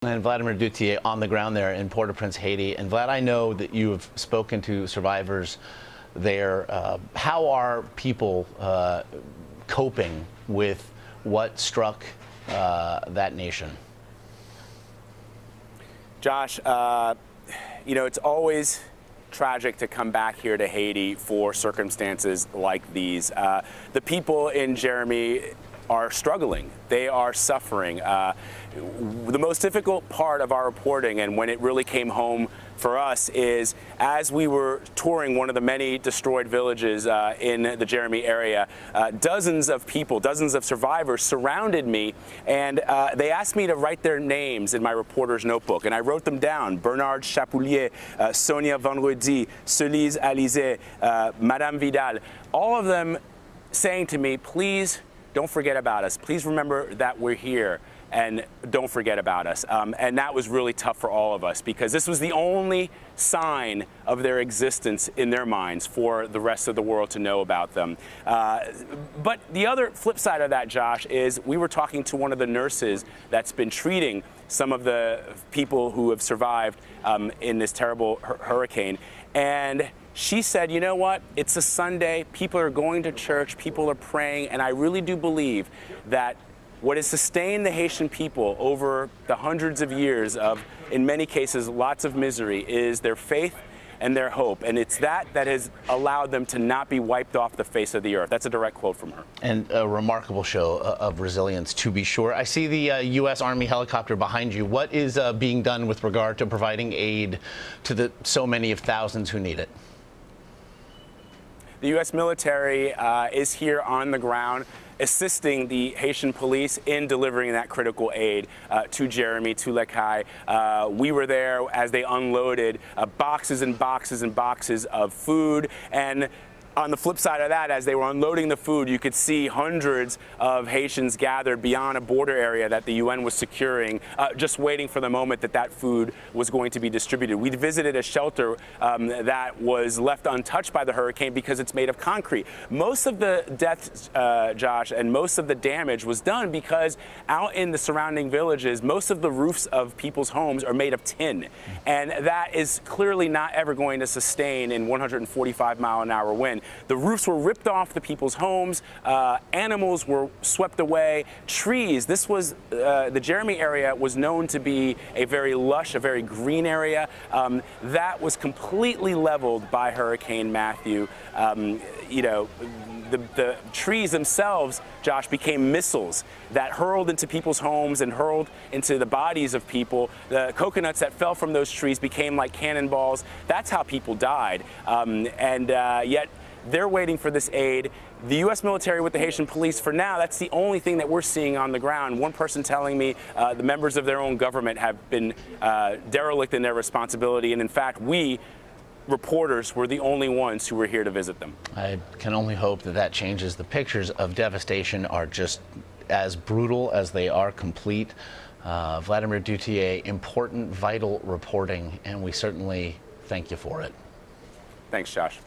And Vladimir Duthier on the ground there in Port-au-Prince, Haiti. And Vlad, I know that you have spoken to survivors there. How are people coping with what struck that nation? Josh, you know, it's always tragic to come back here to Haiti for circumstances like these. The people in Jeremy are struggling. They are suffering. The most difficult part of our reporting, and when it really came home for us, is as we were touring one of the many destroyed villages in the Jeremy area, dozens of people, dozens of survivors surrounded me, and they asked me to write their names in my reporter's notebook, and I wrote them down: Bernard Chapoulier, Sonia Vendredi, Celise Alizé, Madame Vidal, all of them saying to me, please don't forget about us. Please remember that we're here, and don't forget about us. And that was really tough for all of us, because this was the only sign of their existence in their minds for the rest of the world to know about them. But the other flip side of that, Josh, is we were talking to one of the nurses that's been treating some of the people who have survived in this terrible hurricane. And she said, you know what, it's a Sunday, people are going to church, people are praying, and I really do believe that what has sustained the Haitian people over the hundreds of years of, in many cases, lots of misery, is their faith and their hope. And it's that that has allowed them to not be wiped off the face of the earth. That's a direct quote from her. And a remarkable show of resilience, to be sure. I see the U.S. Army helicopter behind you. What is being done with regard to providing aid to the so many of thousands who need it? The U.S. military is here on the ground, assisting the Haitian police in delivering that critical aid to Jeremy, to Lekai. We were there as they unloaded boxes and boxes and boxes of food. And on the flip side of that, as they were unloading the food, you could see hundreds of Haitians gathered beyond a border area that the UN was securing, just waiting for the moment that that food was going to be distributed. We visited a shelter that was left untouched by the hurricane because it's made of concrete. Most of the deaths, Josh, and most of the damage was done because out in the surrounding villages, most of the roofs of people's homes are made of tin. And that is clearly not ever going to sustain in 145-mile-an-hour wind. The roofs were ripped off the people's homes, animals were swept away, trees. This was, the Jeremy area was known to be a very lush, a very green area. That was completely leveled by Hurricane Matthew. You know, the trees themselves, Josh, became missiles that hurled into people's homes and hurled into the bodies of people. The coconuts that fell from those trees became like cannonballs. That's how people died. Yet they're waiting for this aid. The U.S. military with the Haitian police, for now, that's the only thing that we're seeing on the ground. One person telling me the members of their own government have been derelict in their responsibility, and in fact, we reporters were the only ones who were here to visit them. I can only hope that that changes. The pictures of devastation are just as brutal as they are complete. Vladimir Duthier, important, vital reporting, and we certainly thank you for it. Thanks, Josh.